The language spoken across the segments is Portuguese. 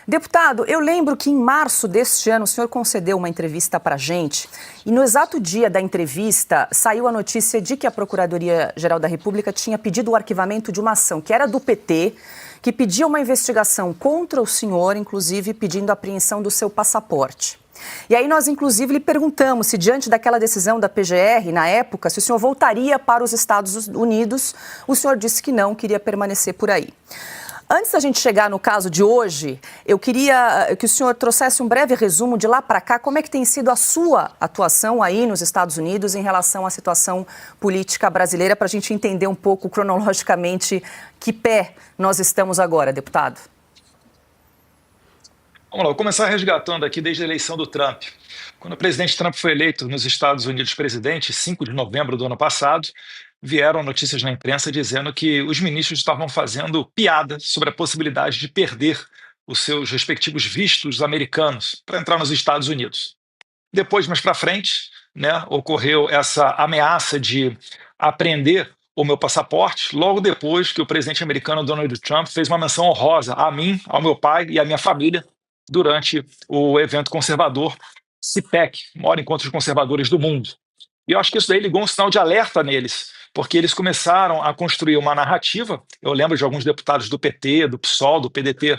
Deputado, eu lembro que em março deste ano o senhor concedeu uma entrevista para a gente e no exato dia da entrevista saiu a notícia de que a Procuradoria-Geral da República tinha pedido o arquivamento de uma ação que era do PT, que pedia uma investigação contra o senhor, inclusive pedindo a apreensão do seu passaporte. E aí nós, inclusive, lhe perguntamos se, diante daquela decisão da PGR, na época, se o senhor voltaria para os Estados Unidos. O senhor disse que não, queria permanecer por aí. Antes da gente chegar no caso de hoje, eu queria que o senhor trouxesse um breve resumo de lá para cá, como é que tem sido a sua atuação aí nos Estados Unidos em relação à situação política brasileira, para a gente entender um pouco cronologicamente que pé nós estamos agora, deputado. Vamos lá, vou começar resgatando aqui desde a eleição do Trump. Quando o presidente Trump foi eleito nos Estados Unidos presidente, 5 de novembro do ano passado, vieram notícias na imprensa dizendo que os ministros estavam fazendo piada sobre a possibilidade de perder os seus respectivos vistos americanos para entrar nos Estados Unidos. Depois, mais para frente, ocorreu essa ameaça de apreender o meu passaporte, logo depois que o presidente americano Donald Trump fez uma menção honrosa a mim, ao meu pai e à minha família durante o evento conservador CPAC, maior encontro de conservadores do mundo. E eu acho que isso daí ligou um sinal de alerta neles, porque eles começaram a construir uma narrativa. Eu lembro de alguns deputados do PT, do PSOL, do PDT,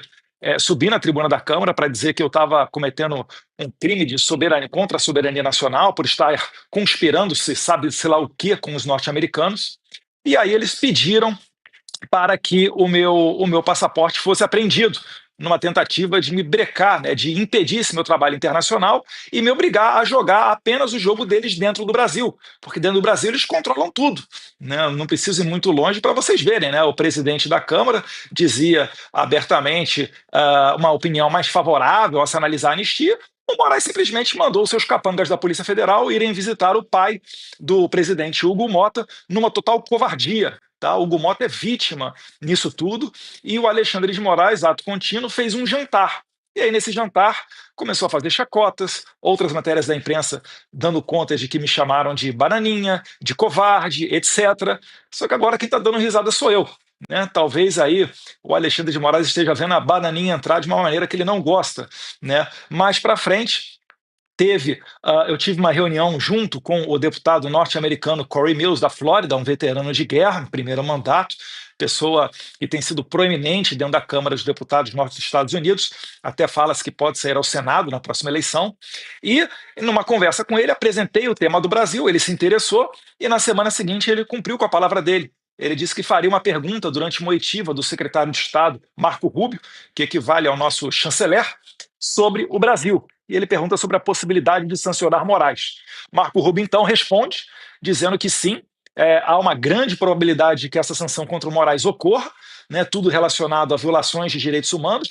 subir na tribuna da Câmara para dizer que eu estava cometendo um crime de soberania contra a soberania nacional por estar conspirando, se sabe, sei lá o que, com os norte-americanos. E aí eles pediram para que o meu passaporte fosse apreendido, numa tentativa de me brecar, de impedir esse meu trabalho internacional e me obrigar a jogar apenas o jogo deles dentro do Brasil, porque dentro do Brasil eles controlam tudo. Não preciso ir muito longe para vocês verem. O presidente da Câmara dizia abertamente uma opinião mais favorável a se analisar a anistia. O Moraes simplesmente mandou seus capangas da Polícia Federal irem visitar o pai do presidente Hugo Mota numa total covardia. O Hugo Mota é vítima nisso tudo, e o Alexandre de Moraes, ato contínuo, fez um jantar. E aí, nesse jantar, começou a fazer chacotas, outras matérias da imprensa dando conta de que me chamaram de bananinha, de covarde, etc. Só que agora quem está dando risada sou eu. Talvez aí o Alexandre de Moraes esteja vendo a bananinha entrar de uma maneira que ele não gosta. Mais para frente, eu tive uma reunião junto com o deputado norte-americano Corey Mills, da Flórida, um veterano de guerra, primeiro mandato, pessoa que tem sido proeminente dentro da Câmara dos Deputados norte dos Estados Unidos, até fala-se que pode sair ao Senado na próxima eleição. E, numa conversa com ele, apresentei o tema do Brasil, ele se interessou, e na semana seguinte ele cumpriu com a palavra dele. Ele disse que faria uma pergunta durante uma oitiva do secretário de Estado, Marco Rubio, que equivale ao nosso chanceler, sobre o Brasil. E ele pergunta sobre a possibilidade de sancionar Moraes. Marco Rubio, então, responde, dizendo que sim, há uma grande probabilidade de que essa sanção contra o Moraes ocorra, tudo relacionado a violações de direitos humanos,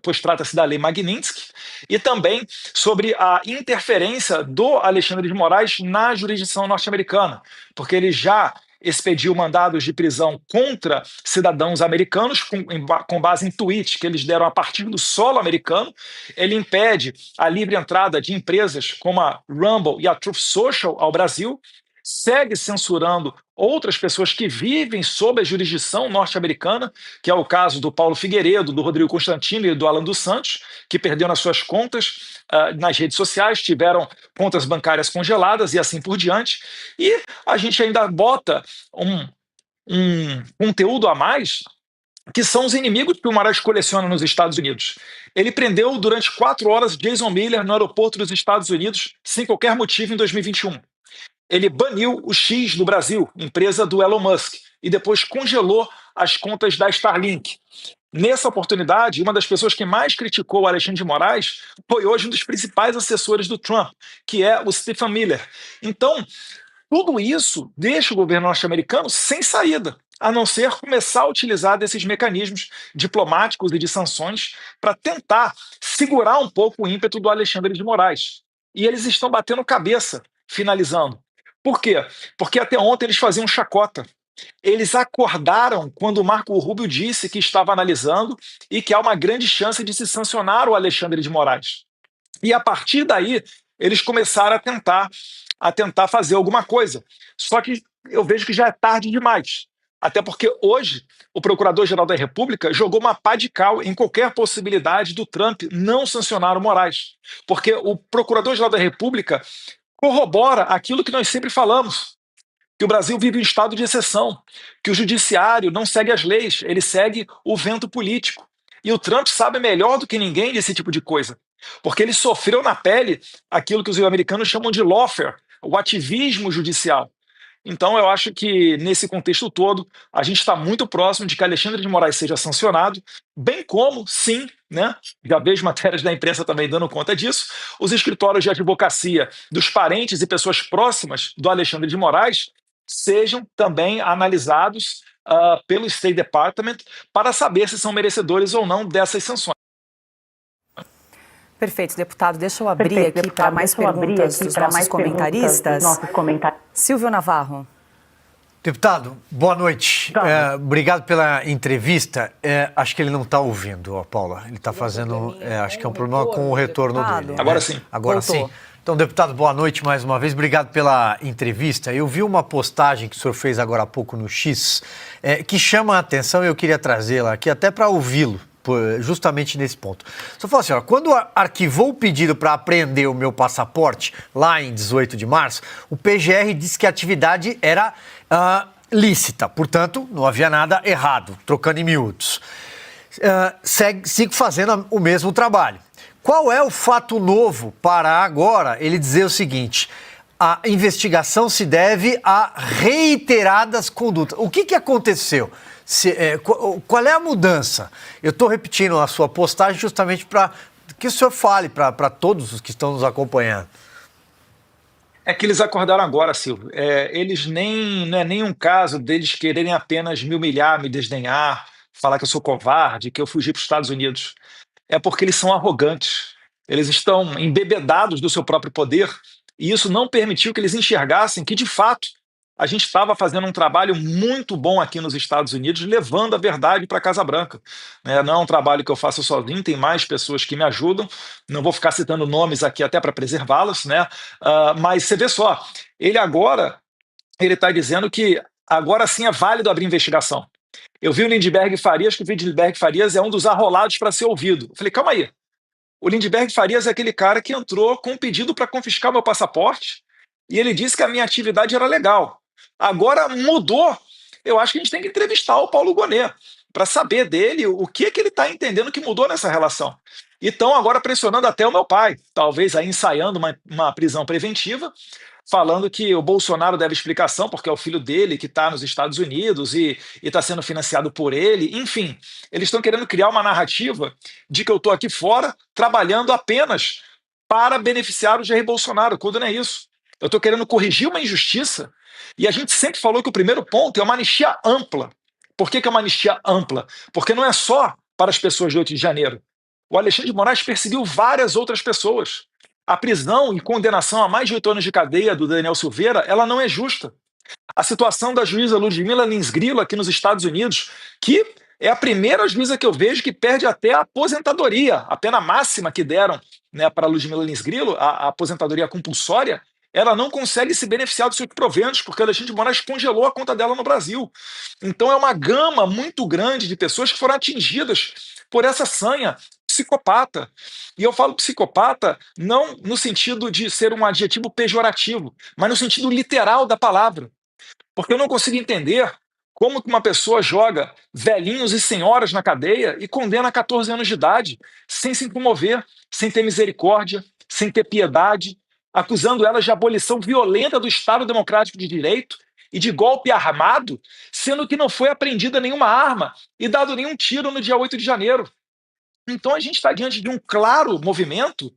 pois trata-se da Lei Magnitsky, e também sobre a interferência do Alexandre de Moraes na jurisdição norte-americana, porque ele já expediu mandados de prisão contra cidadãos americanos com base em tweets que eles deram a partir do solo americano. Ele impede a livre entrada de empresas como a Rumble e a Truth Social ao Brasil, segue censurando outras pessoas que vivem sob a jurisdição norte-americana, que é o caso do Paulo Figueiredo, do Rodrigo Constantino e do Alan dos Santos, que perderam as suas contas nas redes sociais, tiveram contas bancárias congeladas e assim por diante. E a gente ainda bota um conteúdo a mais, que são os inimigos que o Moraes coleciona nos Estados Unidos. Ele prendeu durante 4 horas Jason Miller no aeroporto dos Estados Unidos, sem qualquer motivo, em 2021. Ele baniu o X do Brasil, empresa do Elon Musk, e depois congelou as contas da Starlink. Nessa oportunidade, uma das pessoas que mais criticou o Alexandre de Moraes foi hoje um dos principais assessores do Trump, que é o Stephen Miller. Então, tudo isso deixa o governo norte-americano sem saída, a não ser começar a utilizar desses mecanismos diplomáticos e de sanções para tentar segurar um pouco o ímpeto do Alexandre de Moraes. E eles estão batendo cabeça, finalizando. Por quê? Porque até ontem eles faziam chacota. Eles acordaram quando o Marco Rubio disse que estava analisando e que há uma grande chance de se sancionar o Alexandre de Moraes. E a partir daí, eles começaram a tentar fazer alguma coisa. Só que eu vejo que já é tarde demais. Até porque hoje o Procurador-Geral da República jogou uma pá de cal em qualquer possibilidade do Trump não sancionar o Moraes. Porque o Procurador-Geral da República corrobora aquilo que nós sempre falamos, que o Brasil vive um estado de exceção, que o judiciário não segue as leis, ele segue o vento político. E o Trump sabe melhor do que ninguém desse tipo de coisa, porque ele sofreu na pele aquilo que os americanos chamam de lawfare, o ativismo judicial. Então, eu acho que, nesse contexto todo, a gente está muito próximo de que Alexandre de Moraes seja sancionado, bem como, sim, né, já vejo matérias da imprensa também dando conta disso, os escritórios de advocacia dos parentes e pessoas próximas do Alexandre de Moraes sejam também analisados pelo State Department para saber se são merecedores ou não dessas sanções. Perfeito, deputado. Deixa eu abrir aqui para mais perguntas dos nossos comentaristas. Silvio Navarro. Deputado, boa noite. Obrigado pela entrevista. Acho que ele não está ouvindo, Paula. Ele está fazendo, acho que é um problema com o retorno dele. Agora sim. Agora sim. Então, deputado, boa noite mais uma vez. Obrigado pela entrevista. Eu vi uma postagem que o senhor fez agora há pouco no X, que chama a atenção e eu queria trazê-la aqui até para ouvi-lo, justamente nesse ponto. O senhor falou assim, ó, quando arquivou o pedido para apreender o meu passaporte, lá em 18 de março, o PGR disse que a atividade era lícita, portanto, não havia nada errado, trocando em miúdos. Sigo fazendo o mesmo trabalho. Qual é o fato novo para agora ele dizer o seguinte: a investigação se deve a reiteradas condutas? O que aconteceu? Qual é a mudança? Eu estou repetindo a sua postagem justamente para que o senhor fale para todos os que estão nos acompanhando. É que eles acordaram agora, Silvio. Não é nenhum caso deles quererem apenas me humilhar, me desdenhar, falar que eu sou covarde, que eu fugi para os Estados Unidos. É porque eles são arrogantes. Eles estão embebedados do seu próprio poder e isso não permitiu que eles enxergassem que, de fato, a gente estava fazendo um trabalho muito bom aqui nos Estados Unidos, levando a verdade para a Casa Branca. Não é um trabalho que eu faço sozinho, tem mais pessoas que me ajudam. Não vou ficar citando nomes aqui até para preservá-las, né? Mas você vê só, ele está dizendo que agora sim é válido abrir investigação. Eu vi o Lindbergh Farias, que o Lindbergh Farias é um dos arrolados para ser ouvido. Eu falei, calma aí. O Lindbergh Farias é aquele cara que entrou com um pedido para confiscar meu passaporte e ele disse que a minha atividade era legal. Agora mudou. Eu acho que a gente tem que entrevistar o Paulo Gonet para saber dele o que ele está entendendo que mudou nessa relação. E estão agora pressionando até o meu pai, talvez aí ensaiando uma prisão preventiva, falando que o Bolsonaro deve explicação, porque é o filho dele que está nos Estados Unidos e está sendo financiado por ele. Enfim, eles estão querendo criar uma narrativa de que eu estou aqui fora trabalhando apenas para beneficiar o Jair Bolsonaro, quando não é isso. Eu estou querendo corrigir uma injustiça e a gente sempre falou que o primeiro ponto é uma anistia ampla. Por que é uma anistia ampla? Porque não é só para as pessoas do 8 de janeiro. O Alexandre de Moraes perseguiu várias outras pessoas. A prisão e condenação a mais de 8 anos de cadeia do Daniel Silveira, ela não é justa. A situação da juíza Ludmila Lins Grillo aqui nos Estados Unidos, que é a primeira juíza que eu vejo que perde até a aposentadoria. A pena máxima que deram, né, para Ludmila Lins Grillo, a aposentadoria compulsória, ela não consegue se beneficiar dos seus proventos, porque Alexandre de Moraes congelou a conta dela no Brasil. Então é uma gama muito grande de pessoas que foram atingidas por essa sanha psicopata. E eu falo psicopata não no sentido de ser um adjetivo pejorativo, mas no sentido literal da palavra. Porque eu não consigo entender como que uma pessoa joga velhinhos e senhoras na cadeia e condena a 14 anos de idade, sem se comover, sem ter misericórdia, sem ter piedade, acusando elas de abolição violenta do Estado Democrático de Direito e de golpe armado, sendo que não foi apreendida nenhuma arma e dado nenhum tiro no dia 8 de janeiro. Então a gente está diante de um claro movimento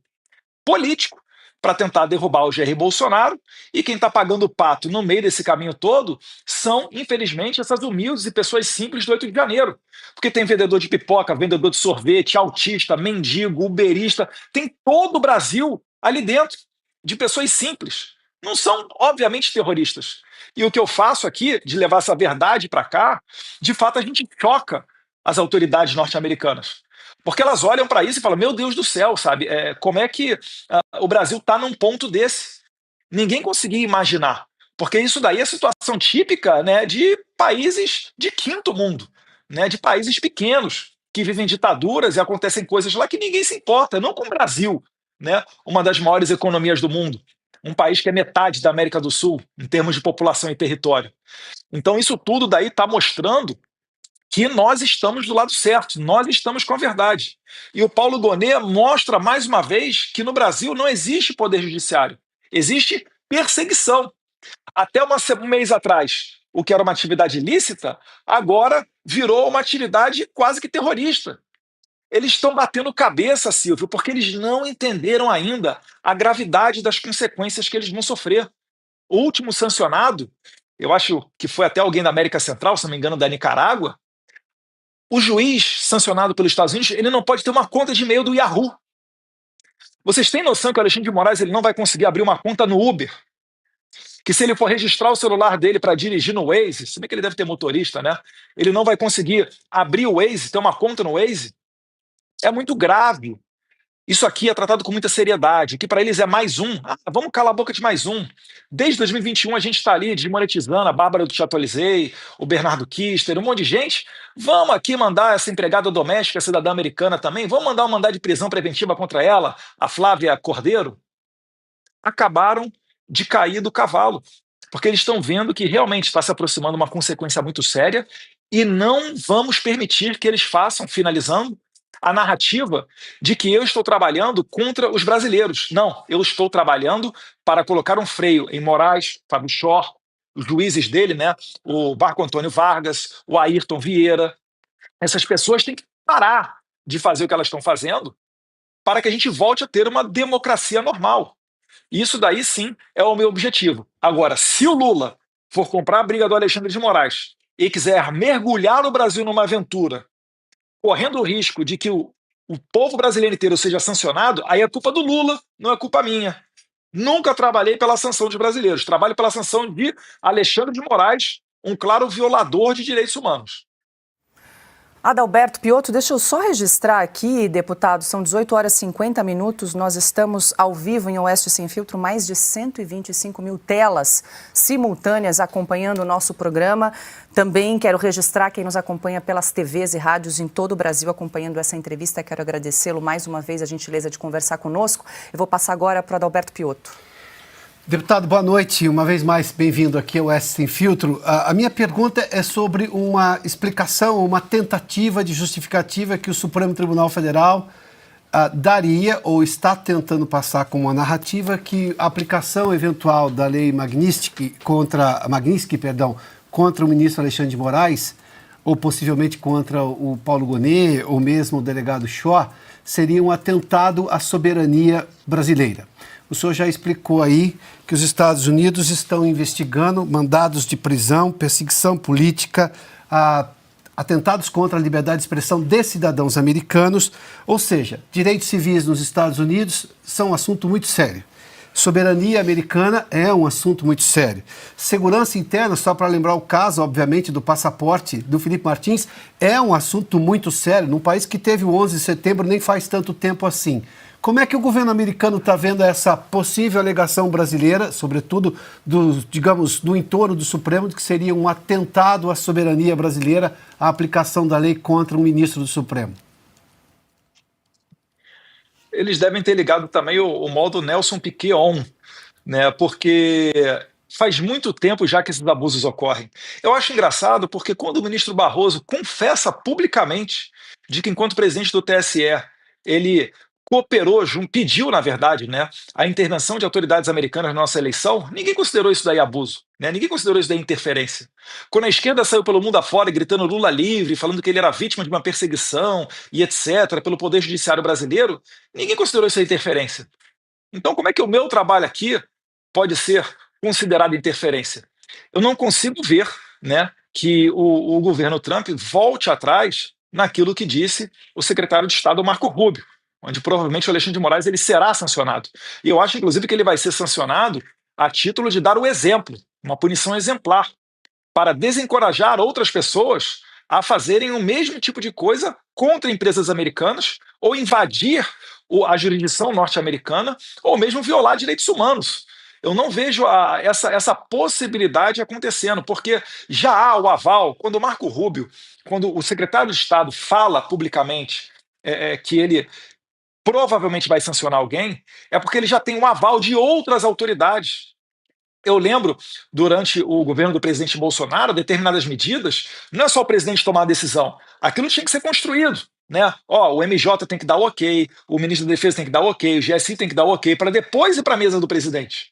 político para tentar derrubar o Jair Bolsonaro, e quem está pagando o pato no meio desse caminho todo são, infelizmente, essas humildes e pessoas simples do 8 de janeiro. Porque tem vendedor de pipoca, vendedor de sorvete, autista, mendigo, uberista, tem todo o Brasil ali dentro, de pessoas simples. Não são, obviamente, terroristas. E o que eu faço aqui, de levar essa verdade para cá, de fato a gente choca as autoridades norte-americanas. Porque elas olham para isso e falam, meu Deus do céu, sabe? Como é que o Brasil está num ponto desse? Ninguém conseguia imaginar. Porque isso daí é situação típica, né, de países de quinto mundo, né, de países pequenos, que vivem ditaduras e acontecem coisas lá que ninguém se importa, não com o Brasil, né, uma das maiores economias do mundo, um país que é metade da América do Sul, em termos de população e território. Então isso tudo daí está mostrando que nós estamos do lado certo, nós estamos com a verdade. E o Paulo Gonet mostra mais uma vez que no Brasil não existe poder judiciário, existe perseguição. Até um mês atrás, o que era uma atividade ilícita, agora virou uma atividade quase que terrorista. Eles estão batendo cabeça, Silvio, porque eles não entenderam ainda a gravidade das consequências que eles vão sofrer. O último sancionado, eu acho que foi até alguém da América Central, se não me engano, da Nicarágua, o juiz sancionado pelos Estados Unidos, ele não pode ter uma conta de e-mail do Yahoo. Vocês têm noção que o Alexandre de Moraes ele não vai conseguir abrir uma conta no Uber? Que se ele for registrar o celular dele para dirigir no Waze, se bem que ele deve ter motorista, né? Ele não vai conseguir abrir o Waze, ter uma conta no Waze? É muito grave. Isso aqui é tratado com muita seriedade, que para eles é mais um. Ah, vamos calar a boca de mais um. Desde 2021 a gente está ali desmonetizando a Bárbara do Chatolisei, o Bernardo Kister, um monte de gente. Vamos aqui mandar essa empregada doméstica, cidadã americana também, vamos mandar um mandado de prisão preventiva contra ela, a Flávia Cordeiro. Acabaram de cair do cavalo, porque eles estão vendo que realmente está se aproximando uma consequência muito séria e não vamos permitir que eles façam, finalizando, a narrativa de que eu estou trabalhando contra os brasileiros. Não, eu estou trabalhando para colocar um freio em Moraes, Fábio Chor, os juízes dele, né? O Marco Antônio Vargas, o Ayrton Vieira. Essas pessoas têm que parar de fazer o que elas estão fazendo para que a gente volte a ter uma democracia normal. Isso daí sim é o meu objetivo. Agora, se o Lula for comprar a briga do Alexandre de Moraes e quiser mergulhar o Brasil numa aventura, correndo o risco de que o povo brasileiro inteiro seja sancionado, aí é culpa do Lula, não é culpa minha. Nunca trabalhei pela sanção dos brasileiros, trabalho pela sanção de Alexandre de Moraes, um claro violador de direitos humanos. Adalberto Piotto, deixa eu só registrar aqui, deputado, são 18 horas e 50 minutos, nós estamos ao vivo em Oeste Sem Filtro, mais de 125 mil telas simultâneas acompanhando o nosso programa. Também quero registrar quem nos acompanha pelas TVs e rádios em todo o Brasil acompanhando essa entrevista. Quero agradecê-lo mais uma vez a gentileza de conversar conosco. Eu vou passar agora para o Adalberto Piotto. Deputado, boa noite. Uma vez mais, bem-vindo aqui ao Oeste Sem Filtro. A minha pergunta é sobre uma explicação, uma tentativa de justificativa que o Supremo Tribunal Federal daria ou está tentando passar como uma narrativa que a aplicação eventual da lei Magnitsky contra o ministro Alexandre de Moraes, ou possivelmente contra o Paulo Gonet, ou mesmo o delegado Chor, seria um atentado à soberania brasileira. O senhor já explicou aí que os Estados Unidos estão investigando mandados de prisão, perseguição política, atentados contra a liberdade de expressão de cidadãos americanos, ou seja, direitos civis nos Estados Unidos são um assunto muito sério. Soberania americana é um assunto muito sério. Segurança interna, só para lembrar o caso, obviamente, do passaporte do Felipe Martins, é um assunto muito sério, num país que teve o 11 de setembro nem faz tanto tempo assim. Como é que o governo americano está vendo essa possível alegação brasileira, sobretudo do entorno do Supremo, de que seria um atentado à soberania brasileira, a aplicação da lei contra um ministro do Supremo? Eles devem ter ligado também o modo Nelson Piquet on, né? Porque faz muito tempo já que esses abusos ocorrem. Eu acho engraçado porque quando o ministro Barroso confessa publicamente de que, enquanto presidente do TSE, ele cooperou, pediu, na verdade, né, a intervenção de autoridades americanas na nossa eleição, ninguém considerou isso daí abuso, né? Ninguém considerou isso daí interferência. Quando a esquerda saiu pelo mundo afora gritando Lula livre, falando que ele era vítima de uma perseguição e etc., pelo Poder Judiciário brasileiro, ninguém considerou isso aí interferência. Então, como é que o meu trabalho aqui pode ser considerado interferência? Eu não consigo ver, né, que o governo Trump volte atrás naquilo que disse o secretário de Estado Marco Rubio, onde provavelmente o Alexandre de Moraes ele será sancionado. E eu acho, inclusive, que ele vai ser sancionado a título de dar o exemplo, uma punição exemplar, para desencorajar outras pessoas a fazerem o mesmo tipo de coisa contra empresas americanas ou invadir a jurisdição norte-americana ou mesmo violar direitos humanos. Eu não vejo essa possibilidade acontecendo, porque já há o aval, quando o Marco Rubio, quando o secretário de Estado fala publicamente que ele provavelmente vai sancionar alguém, é porque ele já tem um aval de outras autoridades. Eu lembro, durante o governo do presidente Bolsonaro, determinadas medidas, não é só o presidente tomar a decisão, aquilo tinha que ser construído. Né? Ó, o MJ tem que dar ok, o ministro da Defesa tem que dar ok, o GSI tem que dar ok, para depois ir para a mesa do presidente.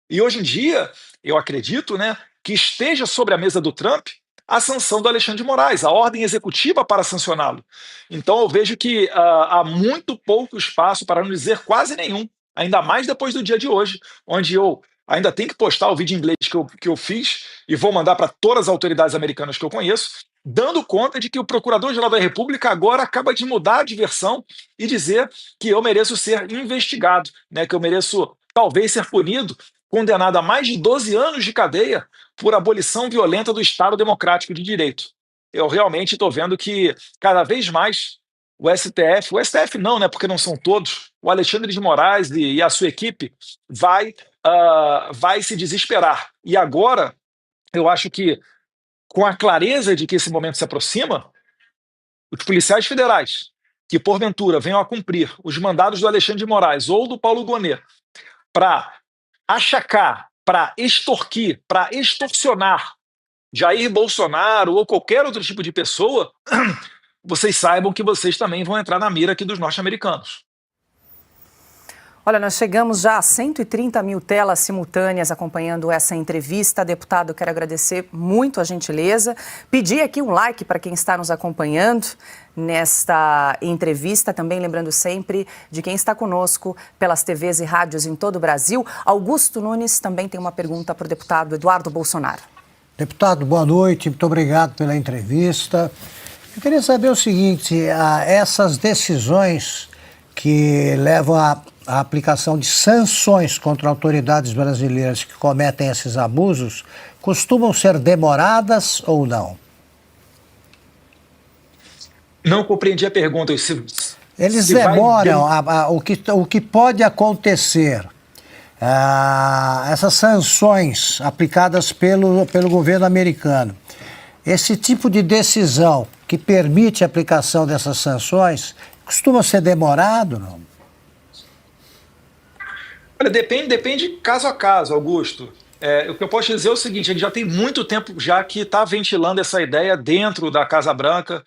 E hoje em dia, eu acredito, né, que esteja sobre a mesa do Trump a sanção do Alexandre de Moraes, a ordem executiva para sancioná-lo. Então eu vejo que há muito pouco espaço, para não dizer quase nenhum, ainda mais depois do dia de hoje, onde eu ainda tenho que postar o vídeo em inglês que eu fiz e vou mandar para todas as autoridades americanas que eu conheço, dando conta de que o Procurador-Geral da República agora acaba de mudar de versão e dizer que eu mereço ser investigado, né, que eu mereço talvez ser punido, condenado a mais de 12 anos de cadeia por abolição violenta do Estado Democrático de Direito. Eu realmente estou vendo que cada vez mais o STF não, né, porque não são todos, o Alexandre de Moraes e a sua equipe vai se desesperar. E agora, eu acho que, com a clareza de que esse momento se aproxima, os policiais federais que, porventura, venham a cumprir os mandados do Alexandre de Moraes ou do Paulo Gonet para achacar, para extorquir, para extorsionar Jair Bolsonaro ou qualquer outro tipo de pessoa, vocês saibam que vocês também vão entrar na mira aqui dos norte-americanos. Olha, nós chegamos já a 130 mil telas simultâneas acompanhando essa entrevista. Deputado, quero agradecer muito a gentileza. Pedir aqui um like para quem está nos acompanhando nesta entrevista. Também lembrando sempre de quem está conosco pelas TVs e rádios em todo o Brasil. Augusto Nunes também tem uma pergunta para o deputado Eduardo Bolsonaro. Deputado, boa noite. Muito obrigado pela entrevista. Eu queria saber o seguinte, essas decisões que levam à aplicação de sanções contra autoridades brasileiras que cometem esses abusos costumam ser demoradas ou não? Não compreendi a pergunta. Eles demoram. O que pode acontecer? Essas sanções aplicadas pelo governo americano. Esse tipo de decisão que permite a aplicação dessas sanções costuma ser demorado, não? Olha, depende caso a caso, Augusto. O que eu posso dizer é o seguinte, a gente já tem muito tempo já que está ventilando essa ideia dentro da Casa Branca,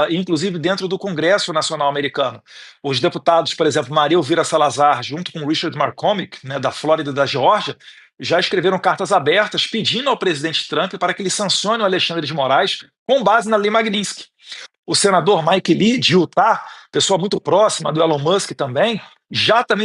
inclusive dentro do Congresso Nacional Americano. Os deputados, por exemplo, Maria Elvira Salazar, junto com Richard McCormick, né, da Flórida e da Geórgia, já escreveram cartas abertas pedindo ao presidente Trump para que ele sancione o Alexandre de Moraes com base na Lei Magnitsky. O senador Mike Lee, de Utah, pessoa muito próxima do Elon Musk também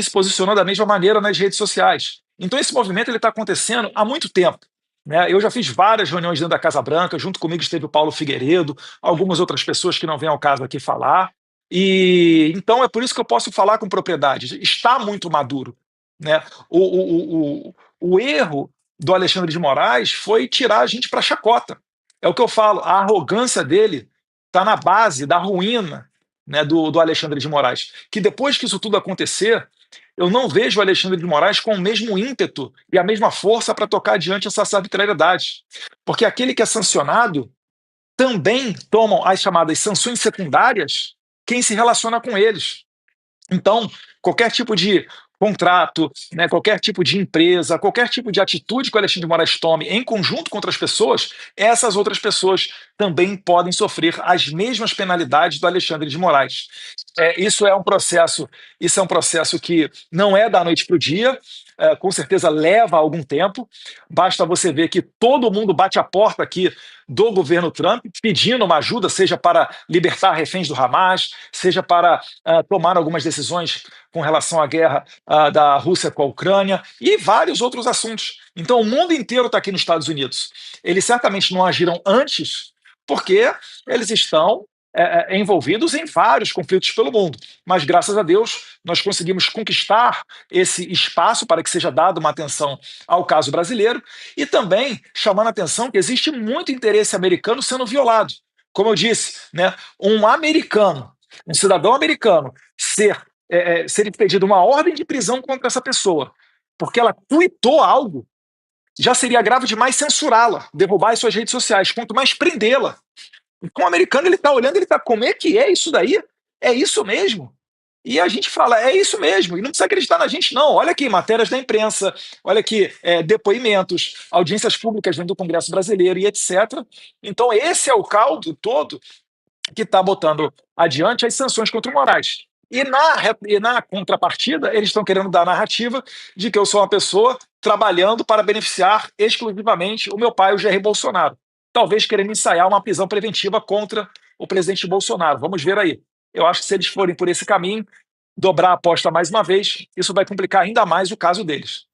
se posicionou da mesma maneira nas redes sociais. Então esse movimento está acontecendo há muito tempo. Né? Eu já fiz várias reuniões dentro da Casa Branca, junto comigo esteve o Paulo Figueiredo, algumas outras pessoas que não vêm ao caso aqui falar. E então é por isso que eu posso falar com propriedade. Está muito maduro. Né? O erro do Alexandre de Moraes foi tirar a gente para chacota. É o que eu falo, a arrogância dele está na base da ruína, né, do Alexandre de Moraes. Que depois que isso tudo acontecer, eu não vejo o Alexandre de Moraes com o mesmo ímpeto e a mesma força para tocar adiante essas arbitrariedades. Porque aquele que é sancionado também tomam as chamadas sanções secundárias quem se relaciona com eles. Então, qualquer tipo de contrato, né, qualquer tipo de empresa, qualquer tipo de atitude que o Alexandre de Moraes tome em conjunto com outras pessoas, essas outras pessoas também podem sofrer as mesmas penalidades do Alexandre de Moraes. Isso é um processo que não é da noite para o dia, com certeza leva algum tempo. Basta você ver que todo mundo bate a porta aqui do governo Trump pedindo uma ajuda, seja para libertar reféns do Hamas, seja para tomar algumas decisões com relação à guerra da Rússia com a Ucrânia e vários outros assuntos. Então o mundo inteiro está aqui nos Estados Unidos. Eles certamente não agiram antes porque eles estão envolvidos em vários conflitos pelo mundo. Mas, graças a Deus, nós conseguimos conquistar esse espaço para que seja dada uma atenção ao caso brasileiro e também chamando a atenção que existe muito interesse americano sendo violado. Como eu disse, né, um cidadão americano, ser impedido uma ordem de prisão contra essa pessoa porque ela tuitou algo, já seria grave demais censurá-la, derrubar as suas redes sociais, quanto mais prendê-la. Então o americano ele está olhando, ele está, como é que é isso daí? É isso mesmo? E a gente fala, é isso mesmo, e não precisa acreditar na gente, não. Olha aqui, matérias da imprensa, olha aqui, depoimentos, audiências públicas dentro do Congresso Brasileiro e etc. Então, esse é o caldo todo que está botando adiante as sanções contra o Moraes. E na contrapartida, eles estão querendo dar a narrativa de que eu sou uma pessoa trabalhando para beneficiar exclusivamente o meu pai, o Jair Bolsonaro. Talvez querendo ensaiar uma prisão preventiva contra o presidente Bolsonaro. Vamos ver aí. Eu acho que se eles forem por esse caminho, dobrar a aposta mais uma vez, isso vai complicar ainda mais o caso deles.